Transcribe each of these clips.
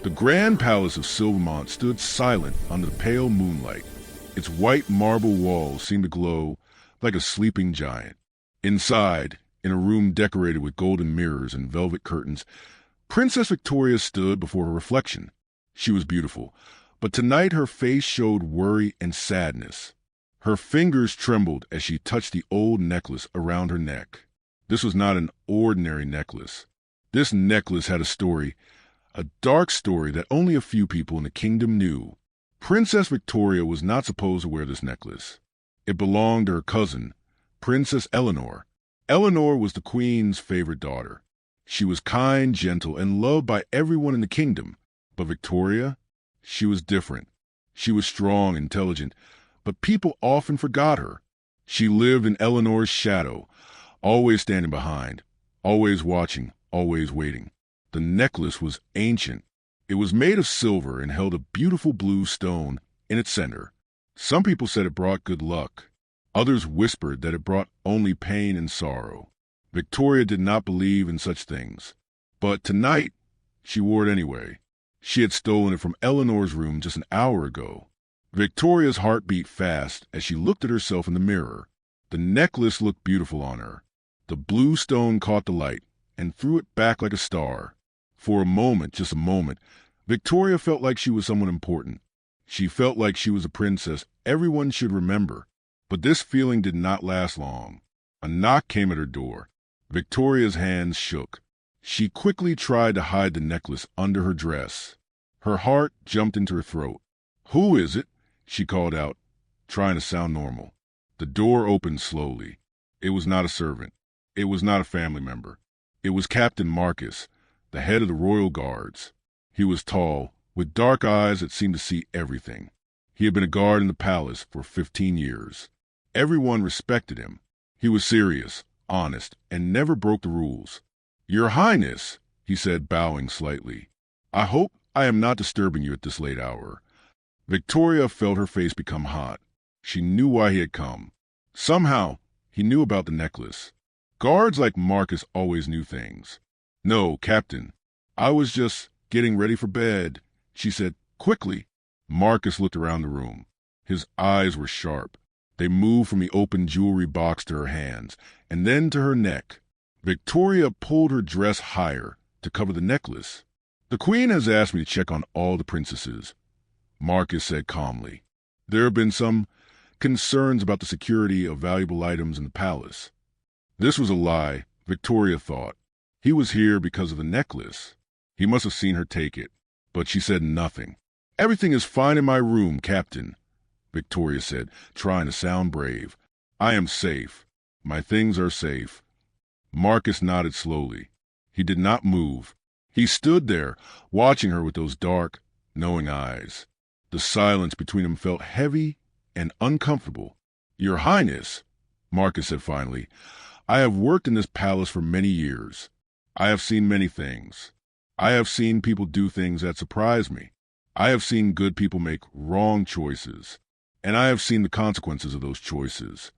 The grand palace of Silvermont stood silent under the pale moonlight. Its white marble walls seemed to glow like a sleeping giant. Inside, in a room decorated with golden mirrors and velvet curtains, Princess Victoria stood before her reflection. She was beautiful, but tonight her face showed worry and sadness. Her fingers trembled as she touched the old necklace around her neck. This was not an ordinary necklace. This necklace had a story, a dark story that only a few people in the kingdom knew. Princess Victoria was not supposed to wear this necklace. It belonged to her cousin, Princess Eleanor. Eleanor was the queen's favorite daughter. She was kind, gentle, and loved by everyone in the kingdom. But Victoria, she was different. She was strong, intelligent, but people often forgot her. She lived in Eleanor's shadow, always standing behind, always watching, always waiting. The necklace was ancient. It was made of silver and held a beautiful blue stone in its center. Some people said it brought good luck. Others whispered that it brought only pain and sorrow. Victoria did not believe in such things. But tonight, she wore it anyway. She had stolen it from Eleanor's room just an hour ago. Victoria's heart beat fast as she looked at herself in the mirror. The necklace looked beautiful on her. The blue stone caught the light and threw it back like a star. For a moment, just a moment, Victoria felt like she was someone important. She felt like she was a princess everyone should remember. But this feeling did not last long. A knock came at her door. Victoria's hands shook. She quickly tried to hide the necklace under her dress. Her heart jumped into her throat. "Who is it?" she called out, trying to sound normal. The door opened slowly. It was not a servant. It was not a family member. It was Captain Marcus, the head of the royal guards. He was tall, with dark eyes that seemed to see everything. He had been a guard in the palace for 15 years. Everyone respected him. He was serious, honest, and never broke the rules. "Your Highness," he said, bowing slightly. "I hope I am not disturbing you at this late hour." Victoria felt her face become hot. She knew why he had come. Somehow, he knew about the necklace. Guards like Marcus always knew things. "No, Captain, I was just getting ready for bed," she said quickly. Marcus looked around the room. His eyes were sharp. They moved from the open jewelry box to her hands, and then to her neck. Victoria pulled her dress higher to cover the necklace. "The Queen has asked me to check on all the princesses," Marcus said calmly. "There have been some concerns about the security of valuable items in the palace." This was a lie, Victoria thought. He was here because of the necklace. He must have seen her take it, but she said nothing. "Everything is fine in my room, Captain," Victoria said, trying to sound brave. "I am safe. My things are safe." Marcus nodded slowly. He did not move. He stood there, watching her with those dark, knowing eyes. The silence between them felt heavy and uncomfortable. "Your Highness," Marcus said finally, "I have worked in this palace for many years. I have seen many things. I have seen people do things that surprise me. I have seen good people make wrong choices, and I have seen the consequences of those choices."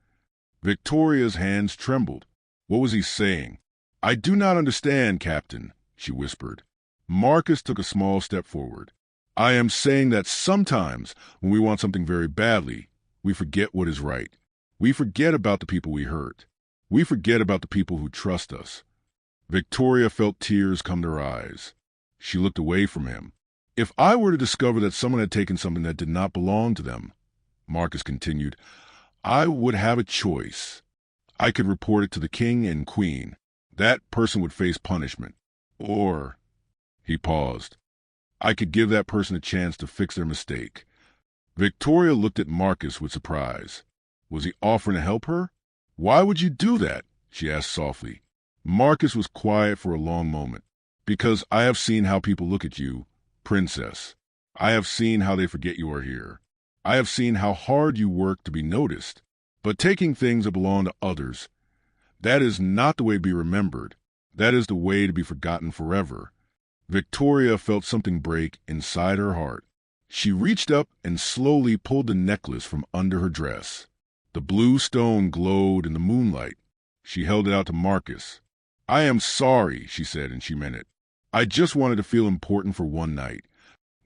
Victoria's hands trembled. What was he saying? "I do not understand, Captain," she whispered. Marcus took a small step forward. "I am saying that sometimes when we want something very badly, we forget what is right. We forget about the people we hurt. We forget about the people who trust us." Victoria felt tears come to her eyes. She looked away from him. "If I were to discover that someone had taken something that did not belong to them," Marcus continued, "I would have a choice. I could report it to the king and queen. That person would face punishment. Or," he paused, "I could give that person a chance to fix their mistake." Victoria looked at Marcus with surprise. Was he offering to help her? "Why would you do that?" she asked softly. Marcus was quiet for a long moment. "Because I have seen how people look at you, Princess. I have seen how they forget you are here. I have seen how hard you work to be noticed. But taking things that belong to others, that is not the way to be remembered. That is the way to be forgotten forever." Victoria felt something break inside her heart. She reached up and slowly pulled the necklace from under her dress. The blue stone glowed in the moonlight. She held it out to Marcus. "I am sorry," she said, and she meant it. "I just wanted to feel important for one night.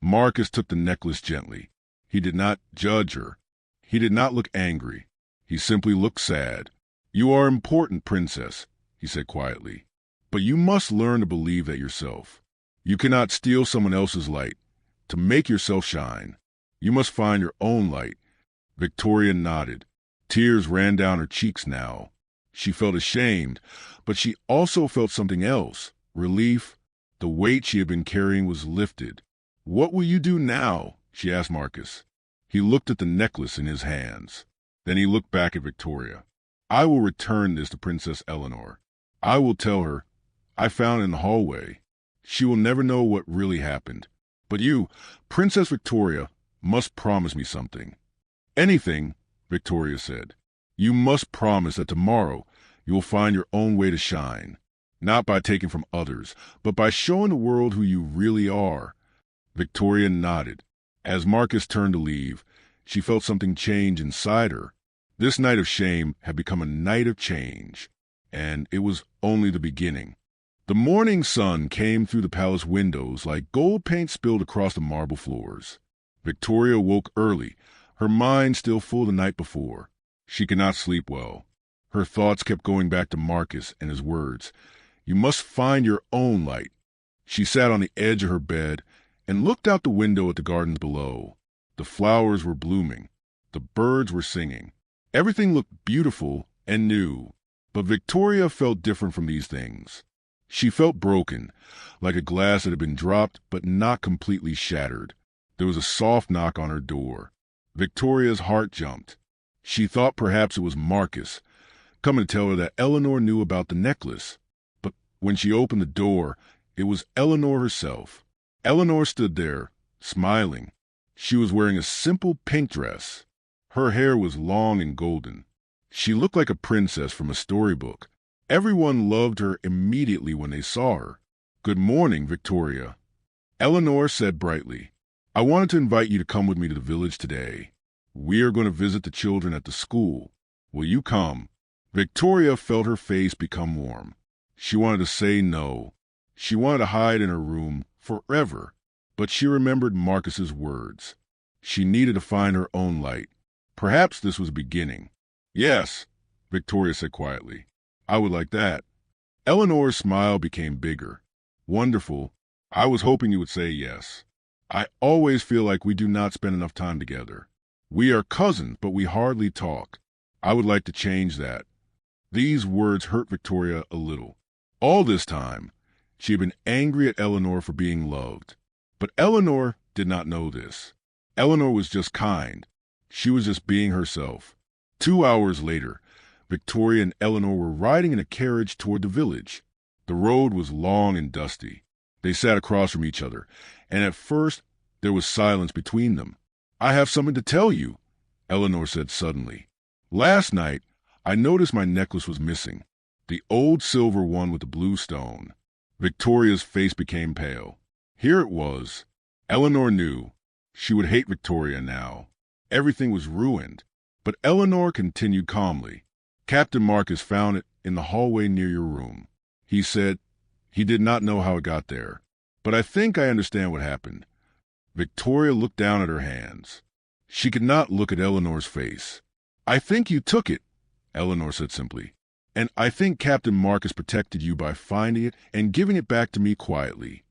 Marcus took the necklace gently. He did not judge her. He did not look angry. He simply looked sad. "You are important, princess," he said quietly. "But you must learn to believe that yourself. You cannot steal someone else's light to make yourself shine. You must find your own light." Victoria nodded. Tears ran down her cheeks now. She felt ashamed, but she also felt something else, relief. The weight she had been carrying was lifted. "What will you do now?" she asked Marcus. He looked at the necklace in his hands. Then he looked back at Victoria. "I will return this to Princess Eleanor. I will tell her I found it in the hallway. She will never know what really happened. But you, Princess Victoria, must promise me something." "Anything," Victoria said. "You must promise that tomorrow you will find your own way to shine, not by taking from others, but by showing the world who you really are." Victoria nodded. As Marcus turned to leave, she felt something change inside her. This night of shame had become a night of change, and it was only the beginning. The morning sun came through the palace windows like gold paint spilled across the marble floors. Victoria woke early, her mind still full the night before. She could not sleep well. Her thoughts kept going back to Marcus and his words. "You must find your own light." She sat on the edge of her bed and looked out the window at the gardens below. The flowers were blooming. The birds were singing. Everything looked beautiful and new. But Victoria felt different from these things. She felt broken, like a glass that had been dropped but not completely shattered. There was a soft knock on her door. Victoria's heart jumped. She thought perhaps it was Marcus, coming to tell her that Eleanor knew about the necklace. But when she opened the door, it was Eleanor herself. Eleanor stood there, smiling. She was wearing a simple pink dress. Her hair was long and golden. She looked like a princess from a storybook. Everyone loved her immediately when they saw her. "Good morning, Victoria," Eleanor said brightly. "I wanted to invite you to come with me to the village today. We are going to visit the children at the school. Will you come?" Victoria felt her face become warm. She wanted to say no. She wanted to hide in her room forever, but she remembered Marcus's words. She needed to find her own light. Perhaps this was beginning. "Yes," Victoria said quietly. "I would like that." Eleanor's smile became bigger. "Wonderful. I was hoping you would say yes. I always feel like we do not spend enough time together. We are cousins, but we hardly talk. I would like to change that." These words hurt Victoria a little. All this time, she had been angry at Eleanor for being loved. But Eleanor did not know this. Eleanor was just kind. She was just being herself. 2 hours later, Victoria and Eleanor were riding in a carriage toward the village. The road was long and dusty. They sat across from each other, and at first there was silence between them. "I have something to tell you," Eleanor said suddenly. "Last night, I noticed my necklace was missing, the old silver one with the blue stone." Victoria's face became pale. Here it was. Eleanor knew. She would hate Victoria now. Everything was ruined. But Eleanor continued calmly. "Captain Marcus found it in the hallway near your room. He said he did not know how it got there. But I think I understand what happened." Victoria looked down at her hands. She could not look at Eleanor's face. "I think you took it," Eleanor said simply. "And I think Captain Marcus protected you by finding it and giving it back to me quietly."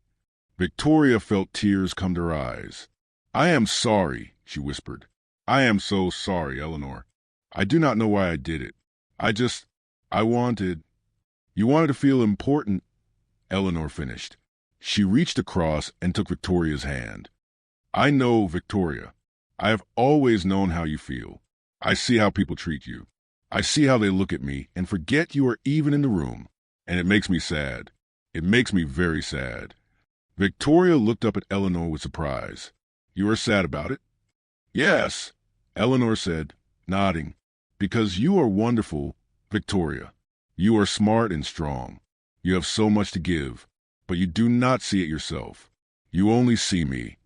Victoria felt tears come to her eyes. "I am sorry," she whispered. "I am so sorry, Eleanor. I do not know why I did it. I wanted—" "You wanted to feel important," Eleanor finished. She reached across and took Victoria's hand. "I know, Victoria. I have always known how you feel. I see how people treat you. I see how they look at me and forget you are even in the room. And it makes me sad. It makes me very sad." Victoria looked up at Eleanor with surprise. "You are sad about it?" "Yes," Eleanor said, nodding. "Because you are wonderful, Victoria. You are smart and strong. You have so much to give, but you do not see it yourself. You only see me."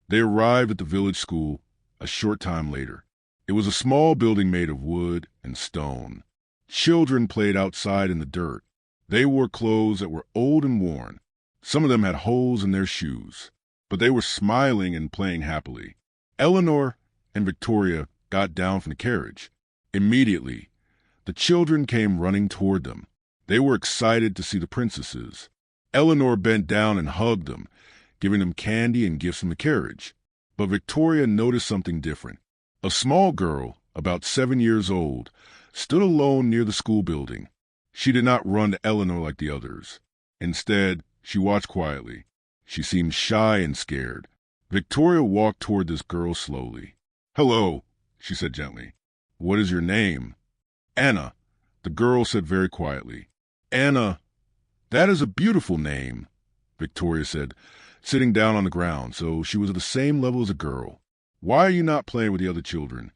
They arrived at the village school a short time later. It was a small building made of wood and stone. Children played outside in the dirt. They wore clothes that were old and worn. Some of them had holes in their shoes. but they were smiling and playing happily. Eleanor and Victoria got down from the carriage. Immediately, the children came running toward them. They were excited to see the princesses. Eleanor bent down and hugged them, giving them candy and gifts from the carriage. But Victoria noticed something different. A small girl, about 7 years old, stood alone near the school building. She did not run to Eleanor like the others. Instead, she watched quietly. She seemed shy and scared. Victoria walked toward this girl slowly. "Hello," she said gently. "What is your name?" "Anna," the girl said very quietly. "Anna, that is a beautiful name," Victoria said, sitting down on the ground so she was at the same level as the girl. "Why are you not playing with the other children?"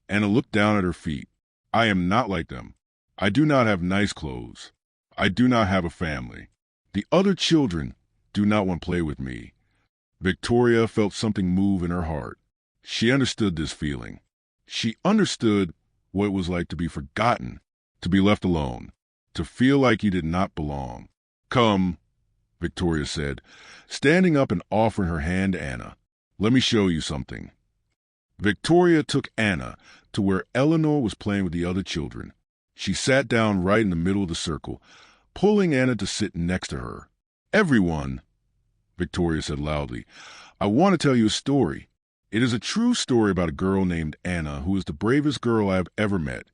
Anna looked down at her feet. "I am not like them. I do not have nice clothes. I do not have a family. The other children do not want to play with me." Victoria felt something move in her heart. She understood this feeling. She understood what it was like to be forgotten, to be left alone, to feel like you did not belong. "Come," Victoria said, standing up and offering her hand to Anna. "Let me show you something." Victoria took Anna to where Eleanor was playing with the other children. She sat down right in the middle of the circle, pulling Anna to sit next to her. "Everyone," Victoria said loudly, "I want to tell you a story. It is a true story about a girl named Anna who is the bravest girl I have ever met."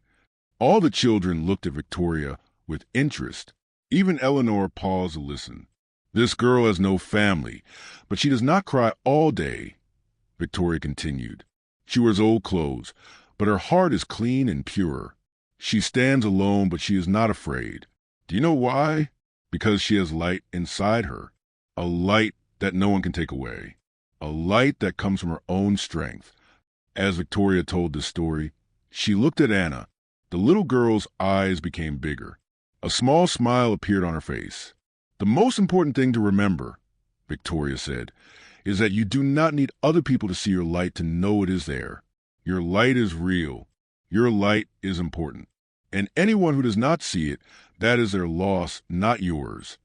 All the children looked at Victoria with interest. Even Eleanor paused to listen. "This girl has no family, but she does not cry all day," Victoria continued. "She wears old clothes, but her heart is clean and pure. She stands alone, but she is not afraid. Do you know why? Because she has light inside her. A light that no one can take away. A light that comes from her own strength." As Victoria told this story, she looked at Anna. The little girl's eyes became bigger. A small smile appeared on her face. "The most important thing to remember," Victoria said, "is that you do not need other people to see your light to know it is there. Your light is real. Your light is important. And anyone who does not see it, that is their loss, not yours."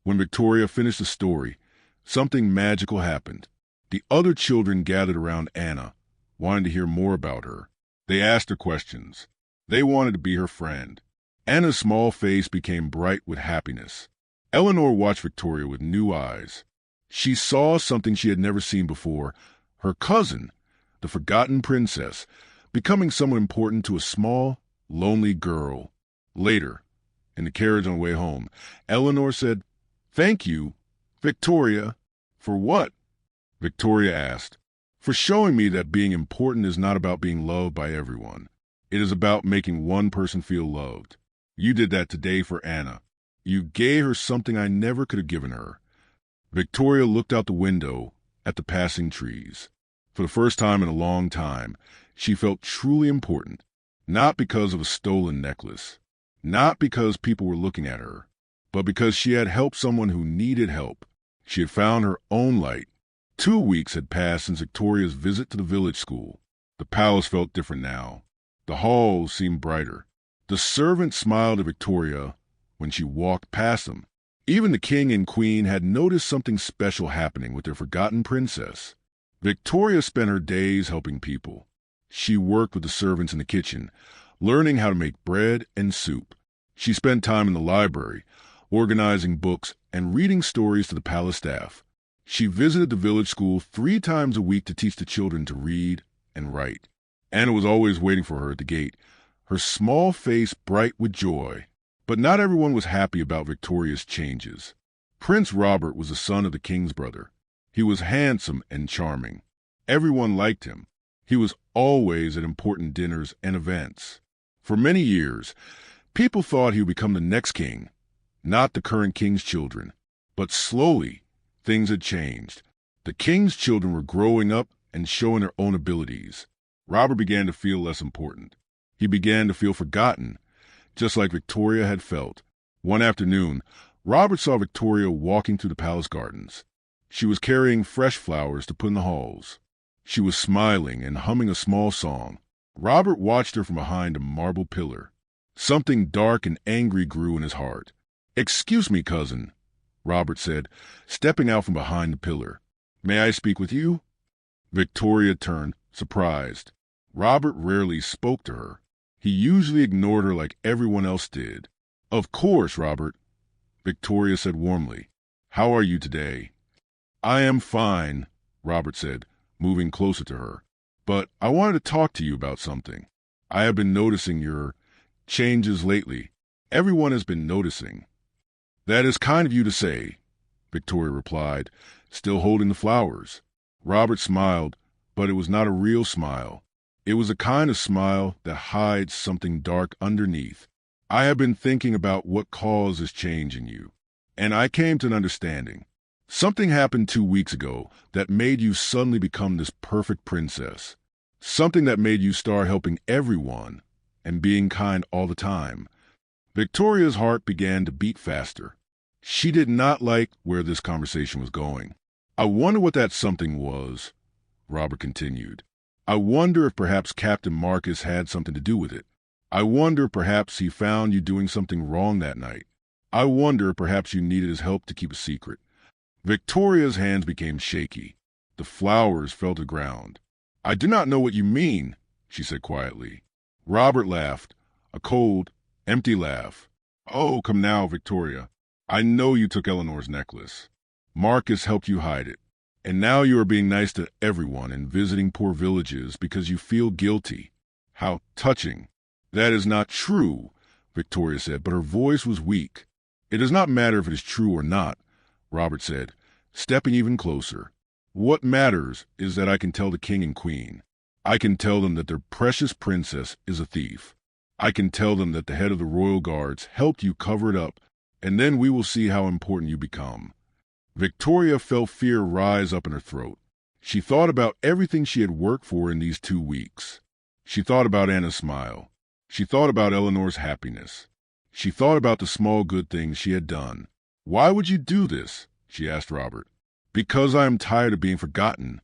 When Victoria finished the story, something magical happened. The other children gathered around Anna, wanting to hear more about her. They asked her questions. They wanted to be her friend. Anna's small face became bright with happiness. Eleanor watched Victoria with new eyes. She saw something she had never seen before. Her cousin, the forgotten princess, becoming someone important to a small, lonely girl. Later, in the carriage on the way home, Eleanor said, "Thank you, Victoria." "For what?" Victoria asked. "For showing me that being important is not about being loved by everyone. It is about making one person feel loved. You did that today for Anna. You gave her something I never could have given her." Victoria looked out the window at the passing trees. For the first time in a long time, she felt truly important, not because of a stolen necklace, not because people were looking at her, but because she had helped someone who needed help. She had found her own light. 2 weeks had passed since Victoria's visit to the village school. The palace felt different now. The halls seemed brighter. The servants smiled at Victoria when she walked past them. Even the king and queen had noticed something special happening with their forgotten princess. Victoria spent her days helping people. She worked with the servants in the kitchen, learning how to make bread and soup. She spent time in the library, organizing books and reading stories to the palace staff. She visited the village school 3 times a week to teach the children to read and write. Anna was always waiting for her at the gate, her small face bright with joy. But not everyone was happy about Victoria's changes. Prince Robert was the son of the king's brother. He was handsome and charming. Everyone liked him. He was always at important dinners and events. For many years, people thought he would become the next king, not the current king's children. But slowly, things had changed. The king's children were growing up and showing their own abilities. Robert began to feel less important. He began to feel forgotten, just like Victoria had felt. One afternoon, Robert saw Victoria walking through the palace gardens. She was carrying fresh flowers to put in the halls. She was smiling and humming a small song. Robert watched her from behind a marble pillar. Something dark and angry grew in his heart. "Excuse me, cousin," Robert said, stepping out from behind the pillar. May I speak with you? Victoria turned, surprised. Robert rarely spoke to her. He usually ignored her like everyone else did. Of course, Robert, Victoria said warmly. How are you today? I am fine, Robert said, moving closer to her. But I wanted to talk to you about something. I have been noticing your changes lately. Everyone has been noticing. That is kind of you to say, Victoria replied, still holding the flowers. Robert smiled, but it was not a real smile. It was a kind of smile that hides something dark underneath. I have been thinking about what causes change in you, and I came to an understanding. Something happened 2 weeks ago that made you suddenly become this perfect princess. Something that made you start helping everyone and being kind all the time. Victoria's heart began to beat faster. She did not like where this conversation was going. I wonder what that something was, Robert continued. I wonder if perhaps Captain Marcus had something to do with it. I wonder if perhaps he found you doing something wrong that night. I wonder if perhaps you needed his help to keep a secret. Victoria's hands became shaky. The flowers fell to the ground. I do not know what you mean, she said quietly. Robert laughed, a cold, empty laugh. Oh, come now, Victoria. I know you took Eleanor's necklace. Marcus helped you hide it. And now you are being nice to everyone and visiting poor villages because you feel guilty. How touching. That is not true, Victoria said, but her voice was weak. It does not matter if it is true or not, Robert said, stepping even closer. What matters is that I can tell the king and queen. I can tell them that their precious princess is a thief. I can tell them that the head of the royal guards helped you cover it up, and then we will see how important you become. Victoria felt fear rise up in her throat. She thought about everything she had worked for in these 2 weeks. She thought about Anna's smile. She thought about Eleanor's happiness. She thought about the small good things she had done. Why would you do this? She asked Robert. Because I am tired of being forgotten,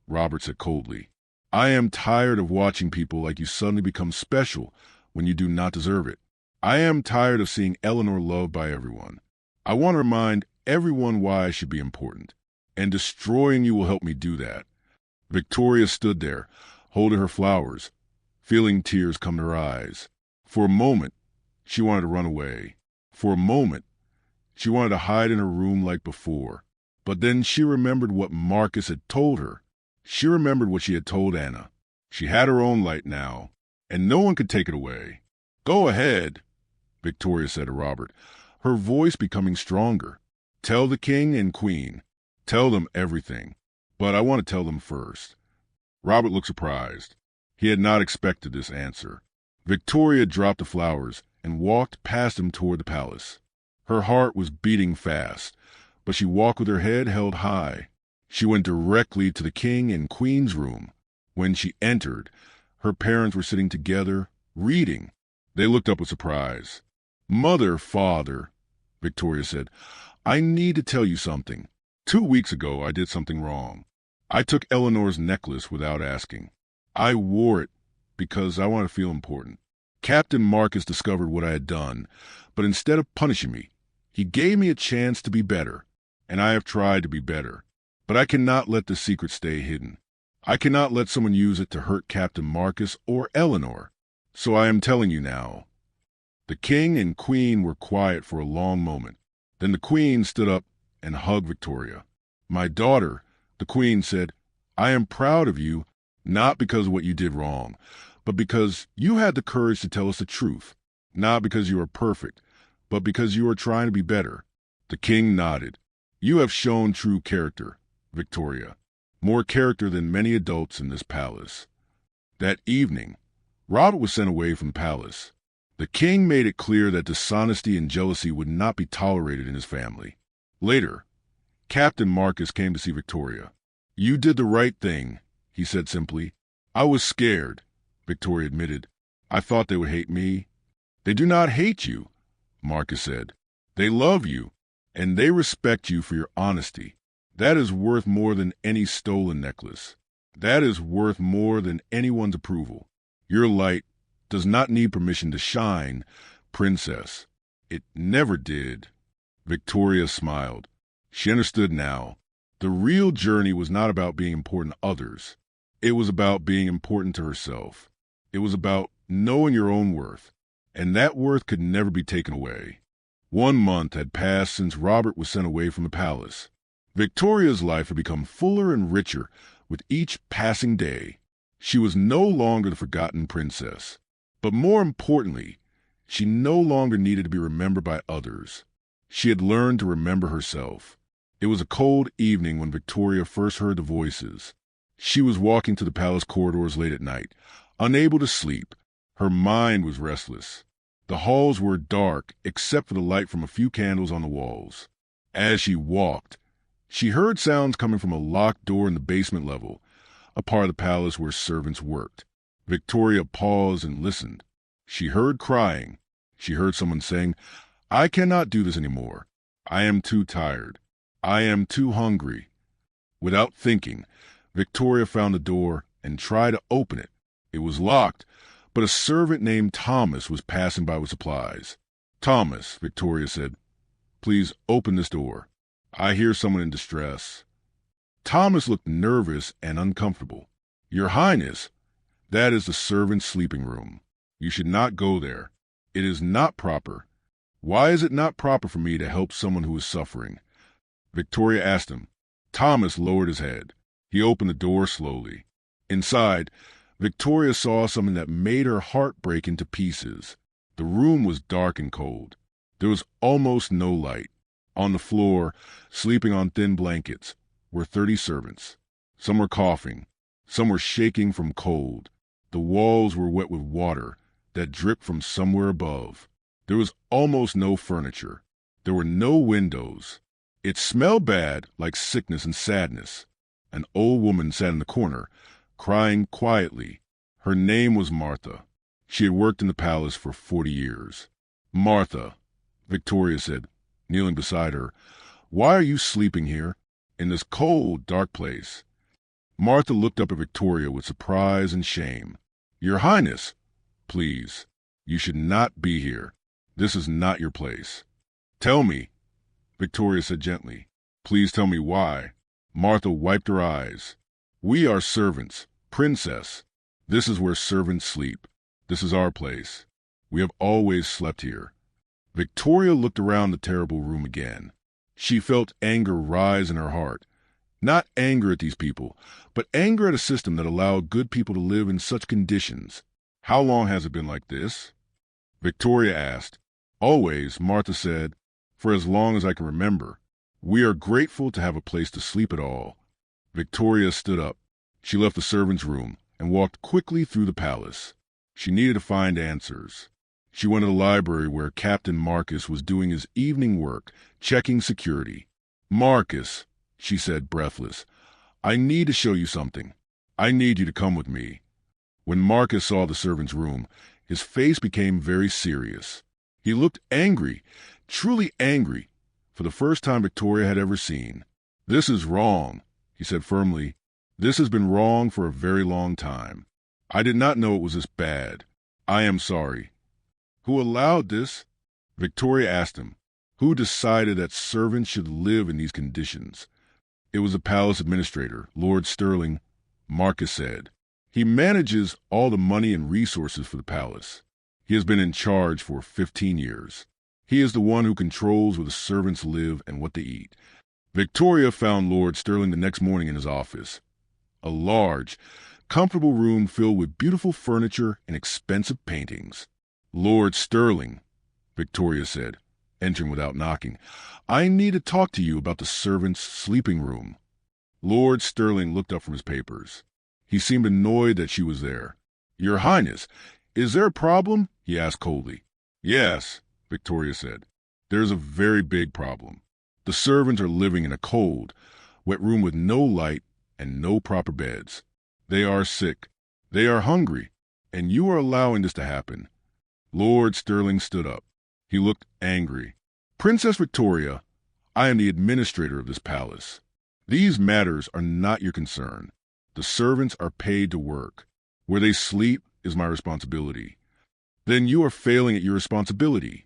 Robert said coldly. I am tired of watching people like you suddenly become special when you do not deserve it. I am tired of seeing Eleanor loved by everyone. I want to remind everyone why I should be important, and destroying you will help me do that. Victoria stood there, holding her flowers, feeling tears come to her eyes. For a moment, she wanted to run away. For a moment, she wanted to hide in her room like before. But then she remembered what Marcus had told her. She remembered what she had told Anna. She had her own light now, and no one could take it away. Go ahead, Victoria said to Robert, her voice becoming stronger. Tell the king and queen. Tell them everything. But I want to tell them first. Robert looked surprised. He had not expected this answer. Victoria dropped the flowers and walked past him toward the palace. Her heart was beating fast, but she walked with her head held high. She went directly to the king and queen's room. When she entered, her parents were sitting together, reading. They looked up with surprise. Mother, father, Victoria said, I need to tell you something. 2 weeks ago, I did something wrong. I took Eleanor's necklace without asking. I wore it because I wanted to feel important. Captain Marcus discovered what I had done, but instead of punishing me, he gave me a chance to be better, and I have tried to be better. But I cannot let the secret stay hidden. I cannot let someone use it to hurt Captain Marcus or Eleanor. So I am telling you now. The king and queen were quiet for a long moment. Then the queen stood up and hugged Victoria. My daughter, the queen said, I am proud of you, not because of what you did wrong, but because you had the courage to tell us the truth. Not because you are perfect, but because you are trying to be better. The king nodded. You have shown true character, Victoria. More character than many adults in this palace. That evening, Robert was sent away from the palace. The king made it clear that dishonesty and jealousy would not be tolerated in his family. Later, Captain Marcus came to see Victoria. You did the right thing, he said simply. I was scared, Victoria admitted. I thought they would hate me. They do not hate you, Marcus said. They love you, and they respect you for your honesty. That is worth more than any stolen necklace. That is worth more than anyone's approval. Your light does not need permission to shine, princess. It never did. Victoria smiled. She understood now. The real journey was not about being important to others. It was about being important to herself. It was about knowing your own worth, and that worth could never be taken away. 1 month had passed since Robert was sent away from the palace. Victoria's life had become fuller and richer with each passing day. She was no longer the forgotten princess, but more importantly, she no longer needed to be remembered by others. She had learned to remember herself. It was a cold evening when Victoria first heard the voices. She was walking to the palace corridors late at night, unable to sleep. Her mind was restless. The halls were dark except for the light from a few candles on the walls. As she walked, she heard sounds coming from a locked door in the basement level, a part of the palace where servants worked. Victoria paused and listened. She heard crying. She heard someone saying, "I cannot do this anymore. I am too tired. I am too hungry." Without thinking, Victoria found the door and tried to open it. It was locked, but a servant named Thomas was passing by with supplies. "Thomas," Victoria said, "please open this door. I hear someone in distress." Thomas looked nervous and uncomfortable. "Your Highness, that is the servants' sleeping room. You should not go there. It is not proper." "Why is it not proper for me to help someone who is suffering?" Victoria asked him. Thomas lowered his head. He opened the door slowly. Inside, Victoria saw something that made her heart break into pieces. The room was dark and cold. There was almost no light. On the floor, sleeping on thin blankets, were 30 servants. Some were coughing. Some were shaking from cold. The walls were wet with water that dripped from somewhere above. There was almost no furniture. There were no windows. It smelled bad, like sickness and sadness. An old woman sat in the corner, crying quietly. Her name was Martha. She had worked in the palace for 40 years. "Martha," Victoria said, kneeling beside her, "why are you sleeping here, in this cold, dark place?" Martha looked up at Victoria with surprise and shame. "Your Highness, please, you should not be here. This is not your place." "Tell me," Victoria said gently. "Please tell me why." Martha wiped her eyes. "We are servants, princess. This is where servants sleep. This is our place. We have always slept here." Victoria looked around the terrible room again. She felt anger rise in her heart. Not anger at these people, but anger at a system that allowed good people to live in such conditions. "How long has it been like this?" Victoria asked. "Always," Martha said, "for as long as I can remember. We are grateful to have a place to sleep at all." Victoria stood up. She left the servants' room and walked quickly through the palace. She needed to find answers. She went to the library where Captain Marcus was doing his evening work, checking security. "Marcus," she said, breathless, "I need to show you something. I need you to come with me." When Marcus saw the servants' room, his face became very serious. He looked angry, truly angry, for the first time Victoria had ever seen. "This is wrong," he said firmly. "This has been wrong for a very long time. I did not know it was this bad. I am sorry." "Who allowed this?" Victoria asked him. "Who decided that servants should live in these conditions?" "It was the palace administrator, Lord Sterling," Marcus said. "He manages all the money and resources for the palace. He has been in charge for 15 years. He is the one who controls where the servants live and what they eat." Victoria found Lord Sterling the next morning in his office. A large, comfortable room filled with beautiful furniture and expensive paintings. "Lord Sterling," Victoria said, entering without knocking, "I need to talk to you about the servants' sleeping room." Lord Sterling looked up from his papers. He seemed annoyed that she was there. "Your Highness, is there a problem?" he asked coldly. "Yes," Victoria said. "There is a very big problem. The servants are living in a cold, wet room with no light and no proper beds. They are sick. They are hungry. And you are allowing this to happen." Lord Sterling stood up. He looked angry. "Princess Victoria, I am the administrator of this palace. These matters are not your concern. The servants are paid to work. Where they sleep is my responsibility." "Then you are failing at your responsibility,"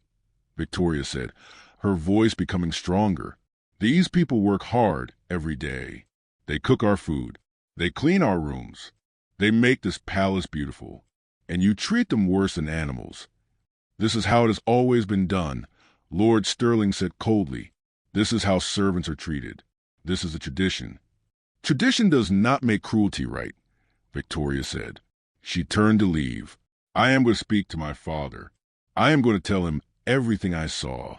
Victoria said, her voice becoming stronger. "These people work hard every day. They cook our food. They clean our rooms. They make this palace beautiful. And you treat them worse than animals. This is how it has always been done, Lord Sterling said coldly. This is how servants are treated. This is a tradition. Tradition does not make cruelty right, Victoria said. She turned to leave. I am going to speak to my father. I am going to tell him everything I saw.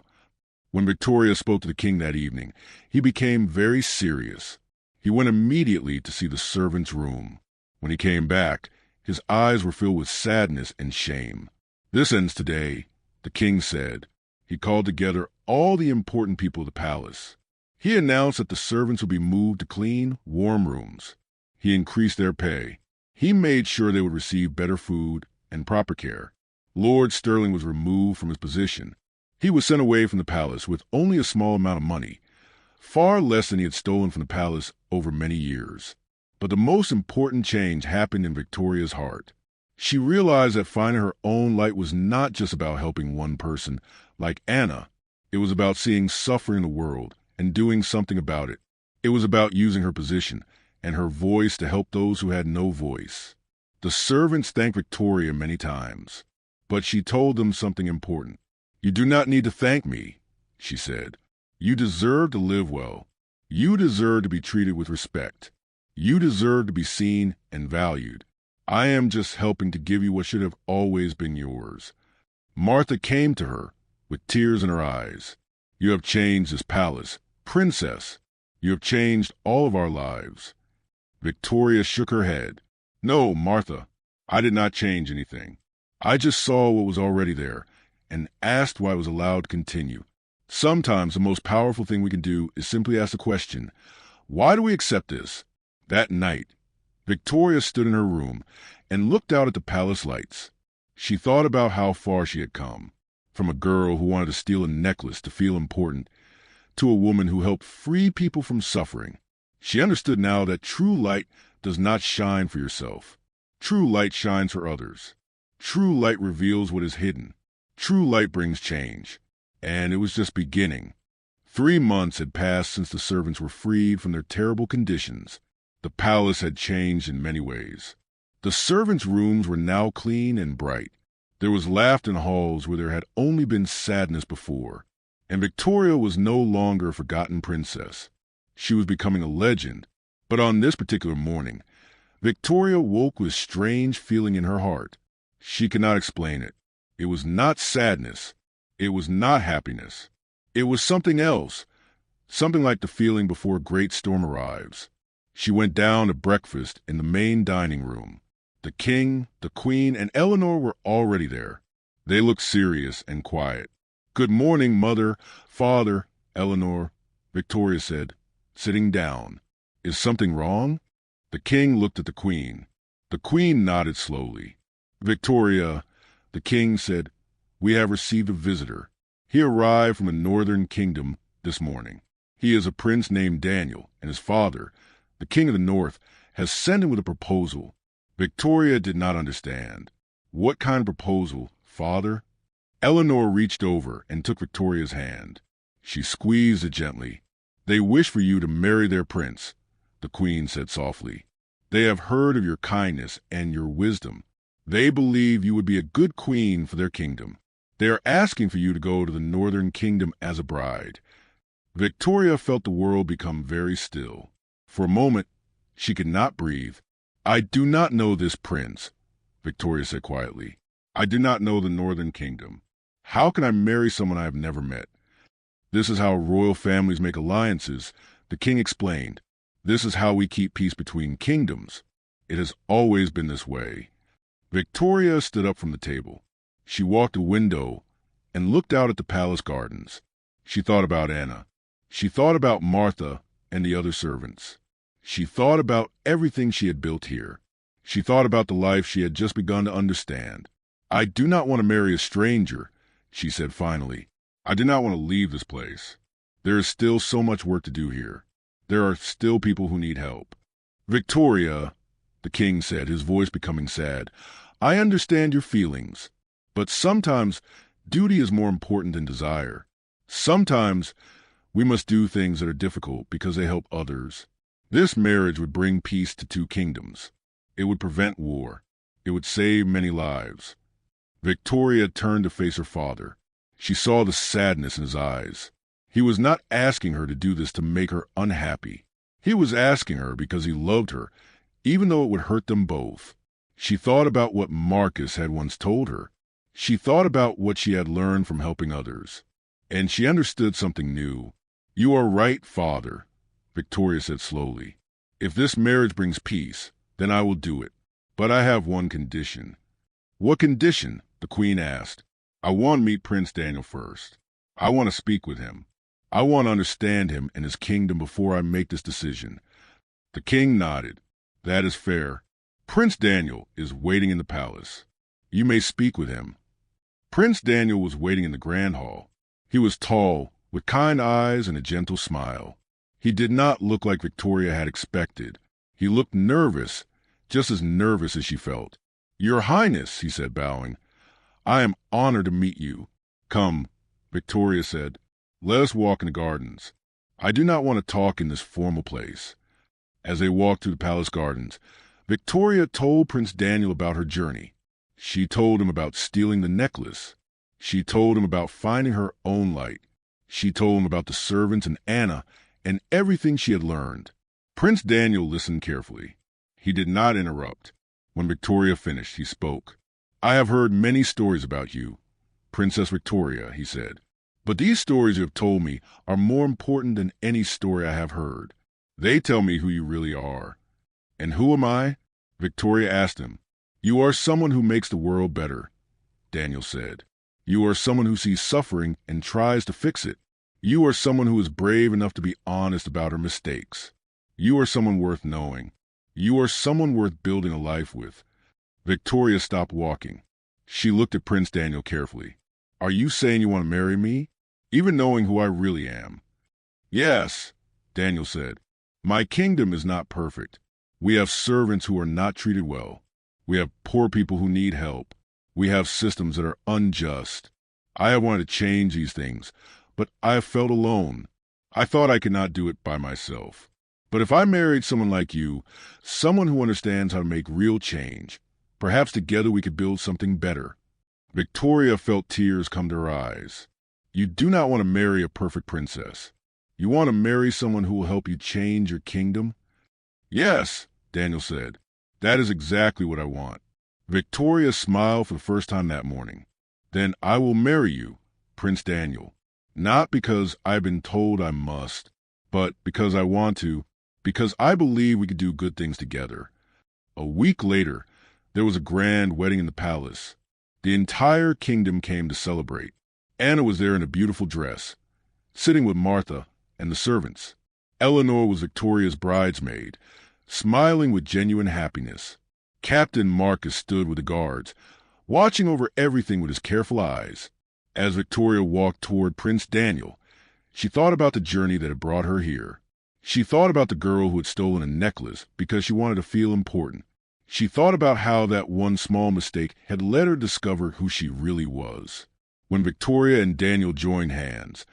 When Victoria spoke to the king that evening, he became very serious. He went immediately to see the servants' room. When he came back, his eyes were filled with sadness and shame. This ends today, the king said. He called together all the important people of the palace. He announced that the servants would be moved to clean, warm rooms. He increased their pay. He made sure they would receive better food and proper care. Lord Sterling was removed from his position. He was sent away from the palace with only a small amount of money, far less than he had stolen from the palace over many years. But the most important change happened in Victoria's heart. She realized that finding her own light was not just about helping one person, like Anna. It was about seeing suffering in the world and doing something about it. It was about using her position and her voice to help those who had no voice. The servants thanked Victoria many times, but she told them something important. You do not need to thank me, she said. You deserve to live well. You deserve to be treated with respect. You deserve to be seen and valued. I am just helping to give you what should have always been yours. Martha came to her with tears in her eyes. You have changed this palace, princess. You have changed all of our lives. Victoria shook her head. No, Martha, I did not change anything. I just saw what was already there and asked why I was allowed to continue. Sometimes the most powerful thing we can do is simply ask the question, why do we accept this? That night, Victoria stood in her room and looked out at the palace lights. She thought about how far she had come, from a girl who wanted to steal a necklace to feel important, to a woman who helped free people from suffering. She understood now that true light does not shine for yourself. True light shines for others. True light reveals what is hidden. True light brings change. And it was just beginning. 3 months had passed since the servants were freed from their terrible conditions. The palace had changed in many ways. The servants' rooms were now clean and bright. There was laughter in halls where there had only been sadness before. And Victoria was no longer a forgotten princess. She was becoming a legend. But on this particular morning, Victoria woke with a strange feeling in her heart. She could not explain it. It was not sadness. It was not happiness. It was something else, something like the feeling before a great storm arrives. She went down to breakfast in the main dining room. The king, the queen, and Eleanor were already there. They looked serious and quiet. Good morning, mother, father, Eleanor, Victoria said, sitting down. Is something wrong? The king looked at the queen. The queen nodded slowly. Victoria, the king said, we have received a visitor. He arrived from the northern kingdom this morning. He is a prince named Daniel, and his father, the king of the north, has sent him with a proposal. Victoria did not understand. What kind of proposal, father? Eleanor reached over and took Victoria's hand. She squeezed it gently. They wish for you to marry their prince, the queen said softly. They have heard of your kindness and your wisdom. They believe you would be a good queen for their kingdom. They are asking for you to go to the northern kingdom as a bride. Victoria felt the world become very still. For a moment, she could not breathe. I do not know this prince, Victoria said quietly. I do not know the northern kingdom. How can I marry someone I have never met? This is how royal families make alliances, the king explained. This is how we keep peace between kingdoms. It has always been this way. Victoria stood up from the table. She walked to a window and looked out at the palace gardens. She thought about Anna. She thought about Martha and the other servants. She thought about everything she had built here. She thought about the life she had just begun to understand. I do not want to marry a stranger, she said finally. I do not want to leave this place. There is still so much work to do here. There are still people who need help. Victoria, the king said, his voice becoming sad, I understand your feelings, but sometimes duty is more important than desire. Sometimes We must do things that are difficult because they help others. This marriage would bring peace to two kingdoms. It would prevent war. It would save many lives. Victoria turned to face her father. She saw the sadness in his eyes. He was not asking her to do this to make her unhappy. He was asking her because he loved her, even though it would hurt them both. She thought about what Marcus had once told her. She thought about what she had learned from helping others. And she understood something new. "You are right, father," Victoria said slowly. "If this marriage brings peace, then I will do it. But I have one condition." "What condition?" the queen asked. "I want to meet Prince Daniel first. I want to speak with him. I want to understand him and his kingdom before I make this decision." The king nodded. "That is fair. Prince Daniel is waiting in the palace. You may speak with him." Prince Daniel was waiting in the grand hall. He was tall, with kind eyes and a gentle smile. He did not look like Victoria had expected. He looked nervous, just as nervous as she felt. "Your Highness," he said, bowing, "I am honored to meet you." "Come," Victoria said. "Let us walk in the gardens. I do not want to talk in this formal place." As they walked through the palace gardens, Victoria told Prince Daniel about her journey. She told him about stealing the necklace. She told him about finding her own light. She told him about the servants and Anna and everything she had learned. Prince Daniel listened carefully. He did not interrupt. When Victoria finished, he spoke. "I have heard many stories about you, Princess Victoria," he said. "But these stories you have told me are more important than any story I have heard. They tell me who you really are." "And who am I?" Victoria asked him. "You are someone who makes the world better," Daniel said. "You are someone who sees suffering and tries to fix it. You are someone who is brave enough to be honest about her mistakes. You are someone worth knowing. You are someone worth building a life with." Victoria stopped walking. She looked at Prince Daniel carefully. "Are you saying you want to marry me, even knowing who I really am?" "Yes," Daniel said. "My kingdom is not perfect. We have servants who are not treated well. We have poor people who need help. We have systems that are unjust. I have wanted to change these things, but I have felt alone. I thought I could not do it by myself. But if I married someone like you, someone who understands how to make real change, perhaps together we could build something better." Victoria felt tears come to her eyes. "You do not want to marry a perfect princess. You want to marry someone who will help you change your kingdom?" "Yes," Daniel said. "That is exactly what I want." Victoria smiled for the first time that morning. "Then I will marry you, Prince Daniel. Not because I've been told I must, but because I want to, because I believe we could do good things together." A week later, there was a grand wedding in the palace. The entire kingdom came to celebrate. Anna was there in a beautiful dress, sitting with Martha and the servants. Eleanor was Victoria's bridesmaid, smiling with genuine happiness. Captain Marcus stood with the guards, watching over everything with his careful eyes. As Victoria walked toward Prince Daniel, she thought about the journey that had brought her here. She thought about the girl who had stolen a necklace because she wanted to feel important. She thought about how that one small mistake had led her to discover who she really was. When Victoria and Daniel joined hands,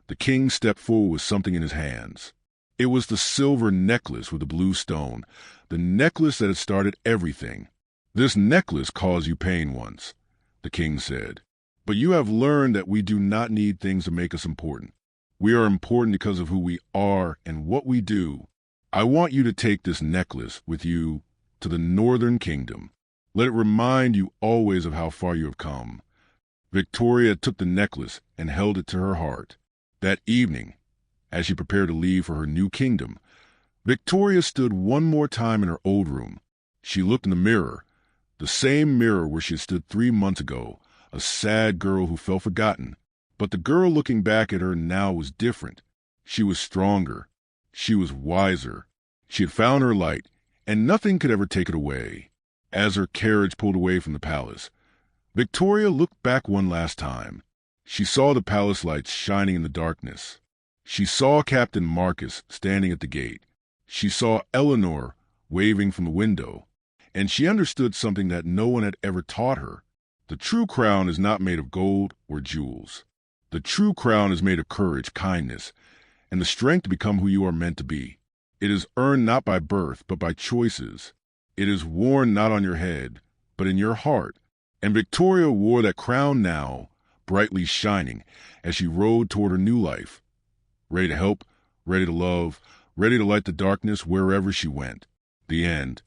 the king stepped forward with something in his hands. It was the silver necklace with the blue stone, the necklace that had started everything. "This necklace caused you pain once," the king said. "But you have learned that we do not need things to make us important. We are important because of who we are and what we do. I want you to take this necklace with you to the northern kingdom. Let it remind you always of how far you have come." Victoria took the necklace and held it to her heart. That evening, as she prepared to leave for her new kingdom, Victoria stood one more time in her old room. She looked in the mirror, the same mirror where she had stood 3 months ago, a sad girl who felt forgotten. But the girl looking back at her now was different. She was stronger. She was wiser. She had found her light, and nothing could ever take it away. As her carriage pulled away from the palace, Victoria looked back one last time. She saw the palace lights shining in the darkness. She saw Captain Marcus standing at the gate. She saw Eleanor waving from the window. And she understood something that no one had ever taught her. The true crown is not made of gold or jewels. The true crown is made of courage, kindness, and the strength to become who you are meant to be. It is earned not by birth, but by choices. It is worn not on your head, but in your heart. And Victoria wore that crown now, brightly shining, as she rode toward her new life. Ready to help, ready to love, ready to light the darkness wherever she went. The end.